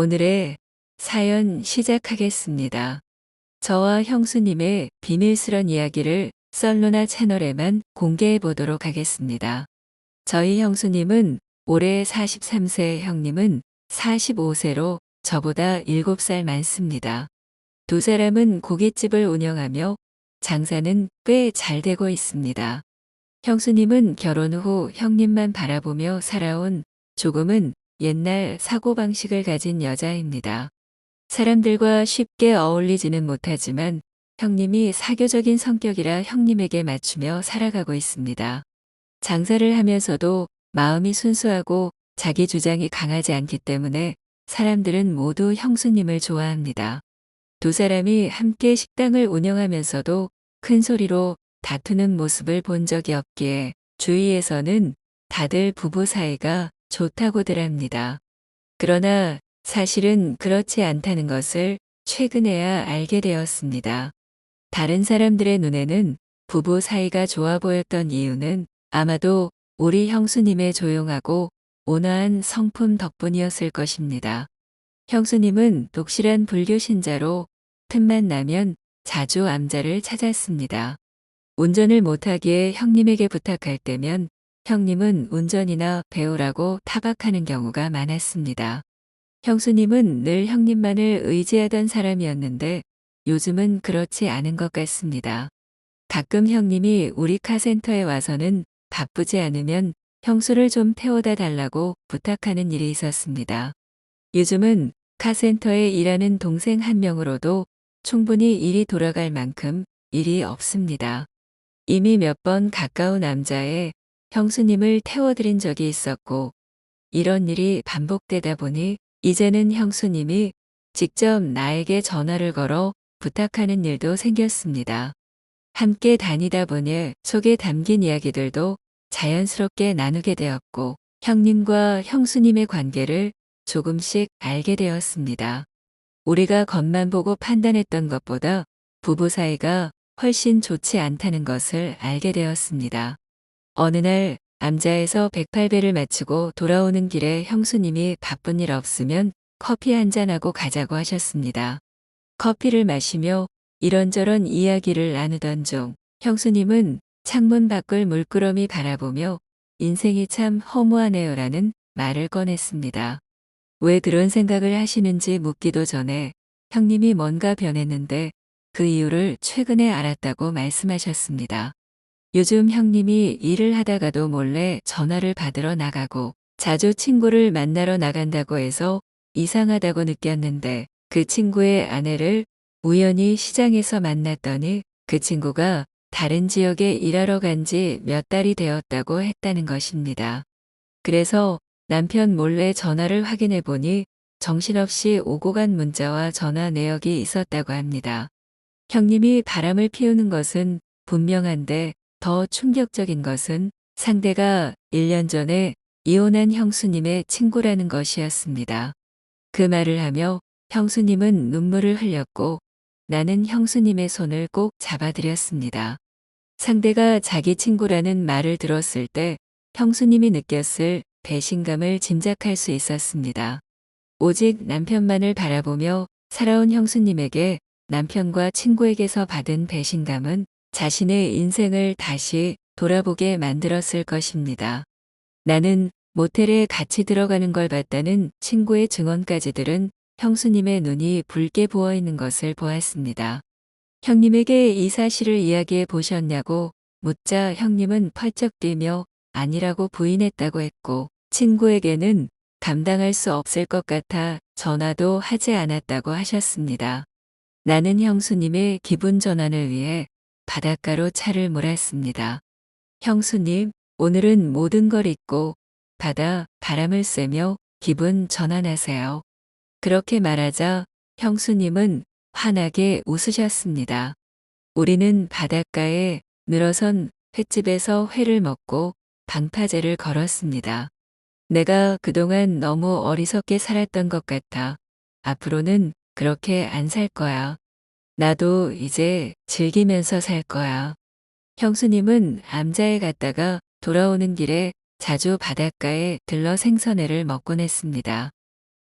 오늘의 사연 시작하겠습니다. 저와 형수님의 비밀스런 이야기를 썰루나 채널에만 공개해 보도록 하겠습니다. 저희 형수님은 올해 43세, 형님은 45세로 저보다 7살 많습니다. 두 사람은 고깃집을 운영하며 장사는 꽤 잘 되고 있습니다. 형수님은 결혼 후 형님만 바라보며 살아온 조금은 옛날 사고방식을 가진 여자입니다. 사람들과 쉽게 어울리지는 못하지만 형님이 사교적인 성격이라 형님에게 맞추며 살아가고 있습니다. 장사를 하면서도 마음이 순수하고 자기 주장이 강하지 않기 때문에 사람들은 모두 형수님을 좋아합니다. 두 사람이 함께 식당을 운영하면서도 큰 소리로 다투는 모습을 본 적이 없기에 주위에서는 다들 부부 사이가 좋다고들 합니다. 그러나 사실은 그렇지 않다는 것을 최근에야 알게 되었습니다. 다른 사람들의 눈에는 부부 사이가 좋아 보였던 이유는 아마도 우리 형수님의 조용하고 온화한 성품 덕분이었을 것입니다. 형수님은 독실한 불교 신자로 틈만 나면 자주 암자를 찾았습니다. 운전을 못하기에 형님에게 부탁할 때면 형님은 운전이나 배우라고 타박하는 경우가 많았습니다. 형수님은 늘 형님만을 의지하던 사람이었는데 요즘은 그렇지 않은 것 같습니다. 가끔 형님이 우리 카센터에 와서는 바쁘지 않으면 형수를 좀 태워다 달라고 부탁하는 일이 있었습니다. 요즘은 카센터에 일하는 동생 한 명으로도 충분히 일이 돌아갈 만큼 일이 없습니다. 이미 몇 번 가까운 암자에 형수님을 태워드린 적이 있었고 이런 일이 반복되다 보니 이제는 형수님이 직접 나에게 전화를 걸어 부탁하는 일도 생겼습니다. 함께 다니다 보니 속에 담긴 이야기들도 자연스럽게 나누게 되었고 형님과 형수님의 관계를 조금씩 알게 되었습니다. 우리가 겉만 보고 판단했던 것보다 부부 사이가 훨씬 좋지 않다는 것을 알게 되었습니다. 어느 날 암자에서 108배를 마치고 돌아오는 길에 형수님이 바쁜 일 없으면 커피 한잔하고 가자고 하셨습니다. 커피를 마시며 이런저런 이야기를 나누던 중 형수님은 창문 밖을 물끄러미 바라보며 인생이 참 허무하네요라는 말을 꺼냈습니다. 왜 그런 생각을 하시는지 묻기도 전에 형님이 뭔가 변했는데 그 이유를 최근에 알았다고 말씀하셨습니다. 요즘 형님이 일을 하다가도 몰래 전화를 받으러 나가고 자주 친구를 만나러 나간다고 해서 이상하다고 느꼈는데 그 친구의 아내를 우연히 시장에서 만났더니 그 친구가 다른 지역에 일하러 간 지 몇 달이 되었다고 했다는 것입니다. 그래서 남편 몰래 전화를 확인해 보니 정신없이 오고 간 문자와 전화 내역이 있었다고 합니다. 형님이 바람을 피우는 것은 분명한데 더 충격적인 것은 상대가 1년 전에 이혼한 형수님의 친구라는 것이었습니다. 그 말을 하며 형수님은 눈물을 흘렸고 나는 형수님의 손을 꼭 잡아드렸습니다. 상대가 자기 친구라는 말을 들었을 때 형수님이 느꼈을 배신감을 짐작할 수 있었습니다. 오직 남편만을 바라보며 살아온 형수님에게 남편과 친구에게서 받은 배신감은 자신의 인생을 다시 돌아보게 만들었을 것입니다. 나는 모텔에 같이 들어가는 걸 봤다는 친구의 증언까지 들은 형수님의 눈이 붉게 부어 있는 것을 보았습니다. 형님에게 이 사실을 이야기해 보셨냐고 묻자 형님은 펄쩍 뛰며 아니라고 부인했다고 했고 친구에게는 감당할 수 없을 것 같아 전화도 하지 않았다고 하셨습니다. 나는 형수님의 기분 전환을 위해 바닷가로 차를 몰았습니다. 형수님, 오늘은 모든 걸 잊고 바람을 쐬며 기분 전환하세요. 그렇게 말하자 형수님은 환하게 웃으셨습니다. 우리는 바닷가에 늘어선 횟집에서 회를 먹고 방파제를 걸었습니다. 내가 그동안 너무 어리석게 살았던 것 같아. 앞으로는 그렇게 안 살 거야. 나도 이제 즐기면서 살 거야. 형수님은 암자에 갔다가 돌아오는 길에 자주 바닷가에 들러 생선회를 먹곤 했습니다.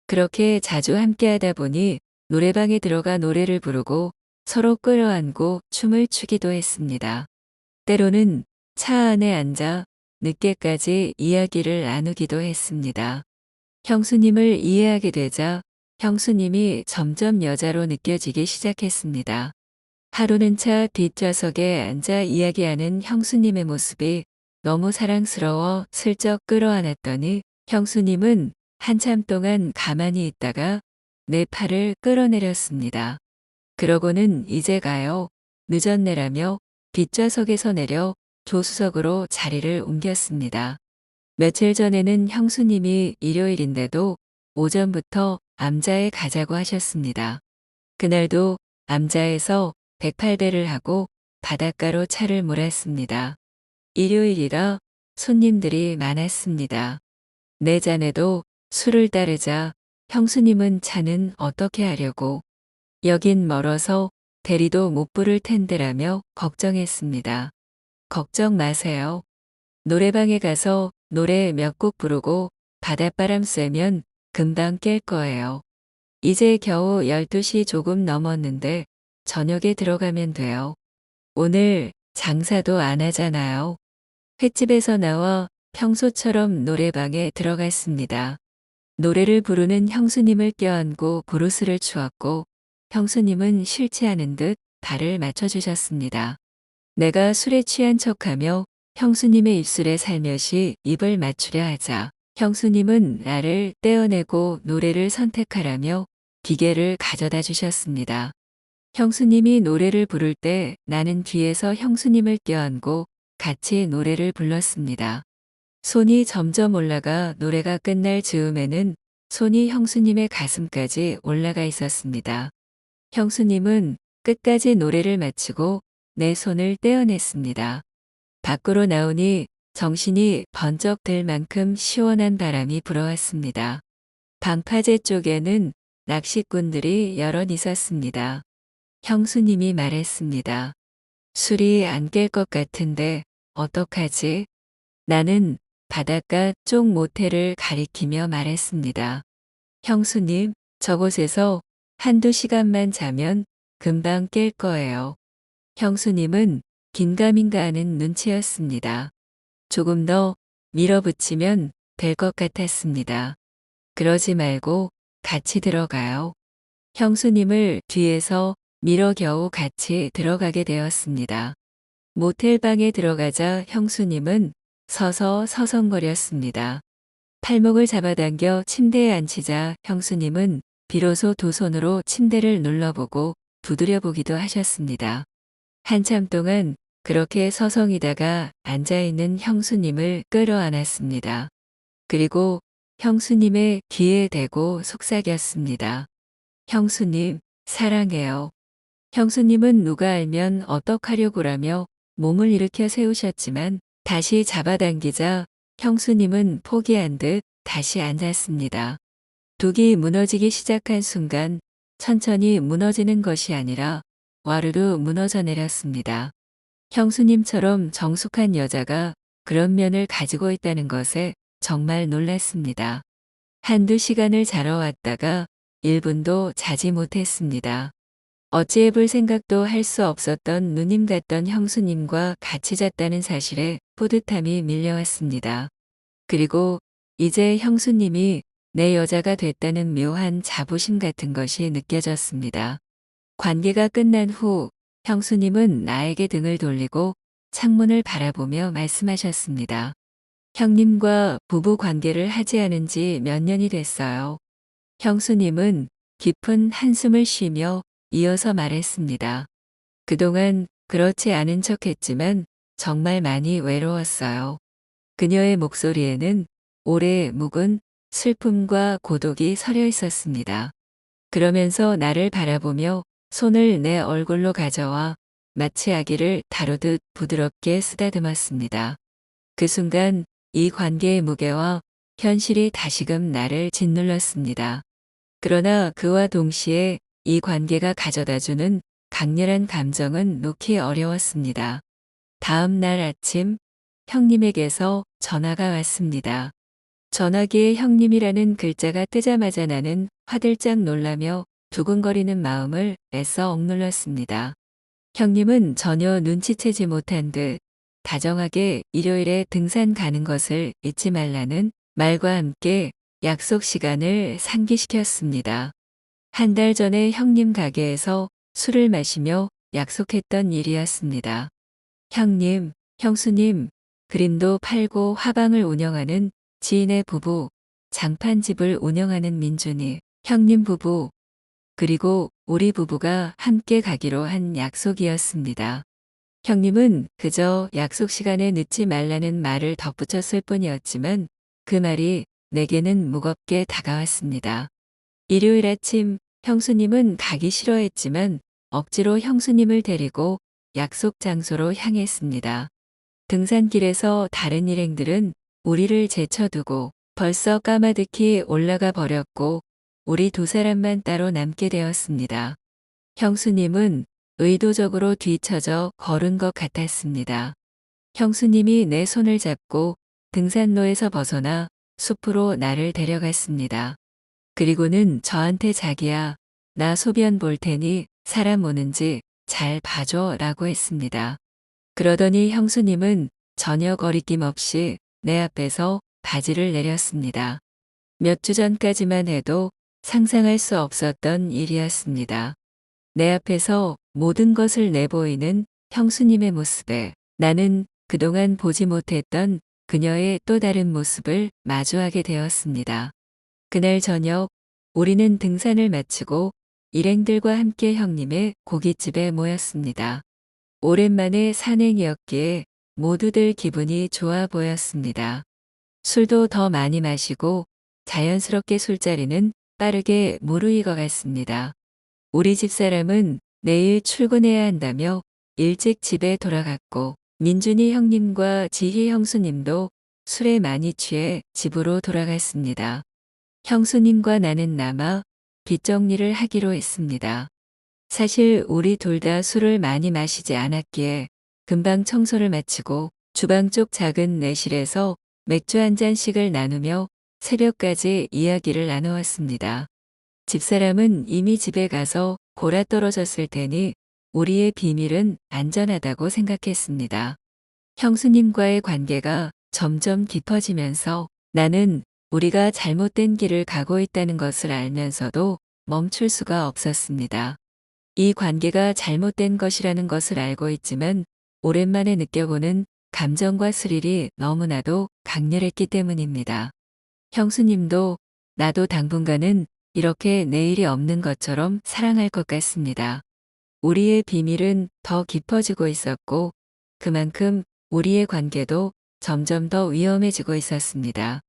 그렇게 자주 함께하다 보니 노래방에 들어가 노래를 부르고 서로 끌어안고 춤을 추기도 했습니다. 때로는 차 안에 앉아 늦게까지 이야기를 나누기도 했습니다. 형수님을 이해하게 되자 형수님이 점점 여자로 느껴지기 시작했습니다. 하루는 차 뒷좌석에 앉아 이야기하는 형수님의 모습이 너무 사랑스러워 슬쩍 끌어안았더니 형수님은 한참 동안 가만히 있다가 내 팔을 끌어내렸습니다. 그러고는 이제 가요. 늦었네라며 뒷좌석에서 내려 조수석으로 자리를 옮겼습니다. 며칠 전에는 형수님이 일요일인데도 오전부터 암자에 가자고 하셨습니다. 그날도 암자에서 108배를 하고 바닷가로 차를 몰았습니다. 일요일이라 손님들이 많았습니다. 내 잔에도 술을 따르자 형수님은 차는 어떻게 하려고 여긴 멀어서 대리도 못 부를 텐데라며 걱정했습니다. 걱정 마세요. 노래방에 가서 노래 몇 곡 부르고 바닷바람 쐬면 금방 깰 거예요. 이제 겨우 12시 조금 넘었는데 저녁에 들어가면 돼요. 오늘 장사도 안 하잖아요. 횟집에서 나와 평소처럼 노래방에 들어갔습니다. 노래를 부르는 형수님을 껴안고 브루스를 추었고 형수님은 싫지 않은 듯 발을 맞춰주셨습니다. 내가 술에 취한 척하며 형수님의 입술에 살며시 입을 맞추려 하자 형수님은 나를 떼어내고 노래를 선택하라며 기계를 가져다 주셨습니다. 형수님이 노래를 부를 때 나는 뒤에서 형수님을 껴안고 같이 노래를 불렀습니다. 손이 점점 올라가 노래가 끝날 즈음에는 손이 형수님의 가슴까지 올라가 있었습니다. 형수님은 끝까지 노래를 마치고 내 손을 떼어냈습니다. 밖으로 나오니 정신이 번쩍 들 만큼 시원한 바람이 불어왔습니다. 방파제 쪽에는 낚시꾼들이 여럿 있었습니다. 형수님이 말했습니다. 술이 안 깰 것 같은데 어떡하지? 나는 바닷가 쪽 모텔을 가리키며 말했습니다. 형수님, 저곳에서 한두 시간만 자면 금방 깰 거예요. 형수님은 긴가민가 하는 눈치였습니다. 조금 더 밀어붙이면 될 것 같았습니다. 그러지 말고 같이 들어가요. 형수님을 뒤에서 밀어 겨우 같이 들어가게 되었습니다. 모텔방에 들어가자 형수님은 서서 서성거렸습니다. 팔목을 잡아당겨 침대에 앉히자 형수님은 비로소 두 손으로 침대를 눌러보고 두드려보기도 하셨습니다. 한참 동안 그렇게 서성이다가 앉아있는 형수님을 끌어안았습니다. 그리고 형수님의 귀에 대고 속삭였습니다. 형수님, 사랑해요. 형수님은 누가 알면 어떡하려고라며 몸을 일으켜 세우셨지만 다시 잡아당기자 형수님은 포기한 듯 다시 앉았습니다. 독이 무너지기 시작한 순간 천천히 무너지는 것이 아니라 와르르 무너져 내렸습니다. 형수님처럼 정숙한 여자가 그런 면을 가지고 있다는 것에 정말 놀랐습니다. 한두 시간을 자러 왔다가 1분도 자지 못했습니다. 어찌해볼 생각도 할 수 없었던 누님 같던 형수님과 같이 잤다는 사실에 뿌듯함이 밀려왔습니다. 그리고 이제 형수님이 내 여자가 됐다는 묘한 자부심 같은 것이 느껴졌습니다. 관계가 끝난 후 형수님은 나에게 등을 돌리고 창문을 바라보며 말씀하셨습니다. 형님과 부부 관계를 하지 않은 지 몇 년이 됐어요. 형수님은 깊은 한숨을 쉬며 이어서 말했습니다. 그동안 그렇지 않은 척했지만 정말 많이 외로웠어요. 그녀의 목소리에는 오래 묵은 슬픔과 고독이 서려 있었습니다. 그러면서 나를 바라보며 손을 내 얼굴로 가져와 마치 아기를 다루듯 부드럽게 쓰다듬었습니다. 그 순간 이 관계의 무게와 현실이 다시금 나를 짓눌렀습니다. 그러나 그와 동시에 이 관계가 가져다주는 강렬한 감정은 놓기 어려웠습니다. 다음 날 아침 형님에게서 전화가 왔습니다. 전화기에 형님이라는 글자가 뜨자마자 나는 화들짝 놀라며 두근거리는 마음을 애써 억눌렀습니다. 형님은 전혀 눈치채지 못한 듯 다정하게 일요일에 등산 가는 것을 잊지 말라는 말과 함께 약속 시간을 상기시켰습니다. 한 달 전에 형님 가게에서 술을 마시며 약속했던 일이었습니다. 형님, 형수님, 그림도 팔고 화방을 운영하는 지인의 부부, 장판집을 운영하는 민준이, 형님 부부, 그리고 우리 부부가 함께 가기로 한 약속이었습니다. 형님은 그저 약속 시간에 늦지 말라는 말을 덧붙였을 뿐이었지만 그 말이 내게는 무겁게 다가왔습니다. 일요일 아침 형수님은 가기 싫어했지만 억지로 형수님을 데리고 약속 장소로 향했습니다. 등산길에서 다른 일행들은 우리를 제쳐두고 벌써 까마득히 올라가 버렸고 우리 두 사람만 따로 남게 되었습니다. 형수님은 의도적으로 뒤처져 걸은 것 같았습니다. 형수님이 내 손을 잡고 등산로에서 벗어나 숲으로 나를 데려갔습니다. 그리고는 저한테 자기야, 나 소변 볼 테니 사람 오는지 잘 봐줘 라고 했습니다. 그러더니 형수님은 전혀 거리낌 없이 내 앞에서 바지를 내렸습니다. 몇 주 전까지만 해도 상상할 수 없었던 일이었습니다. 내 앞에서 모든 것을 내보이는 형수님의 모습에 나는 그동안 보지 못했던 그녀의 또 다른 모습을 마주하게 되었습니다. 그날 저녁 우리는 등산을 마치고 일행들과 함께 형님의 고깃집에 모였습니다. 오랜만에 산행이었기에 모두들 기분이 좋아 보였습니다. 술도 더 많이 마시고 자연스럽게 술자리는 빠르게 무르익어갔습니다. 우리 집사람은 내일 출근해야 한다며 일찍 집에 돌아갔고 민준이 형님과 지희 형수님도 술에 많이 취해 집으로 돌아갔습니다. 형수님과 나는 남아 뒷정리를 하기로 했습니다. 사실 우리 둘 다 술을 많이 마시지 않았기에 금방 청소를 마치고 주방 쪽 작은 내실에서 맥주 한 잔씩을 나누며 새벽까지 이야기를 나누었습니다. 집사람은 이미 집에 가서 골아떨어졌을 테니 우리의 비밀은 안전하다고 생각했습니다. 형수님과의 관계가 점점 깊어지면서 나는 우리가 잘못된 길을 가고 있다는 것을 알면서도 멈출 수가 없었습니다. 이 관계가 잘못된 것이라는 것을 알고 있지만 오랜만에 느껴보는 감정과 스릴이 너무나도 강렬했기 때문입니다. 형수님도 나도 당분간은 이렇게 내일이 없는 것처럼 사랑할 것 같습니다. 우리의 비밀은 더 깊어지고 있었고 그만큼 우리의 관계도 점점 더 위험해지고 있었습니다.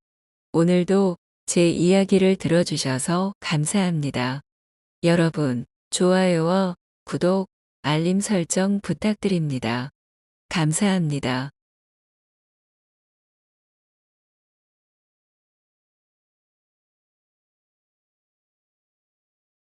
오늘도 제 이야기를 들어주셔서 감사합니다. 여러분, 좋아요와 구독, 알림 설정 부탁드립니다. 감사합니다.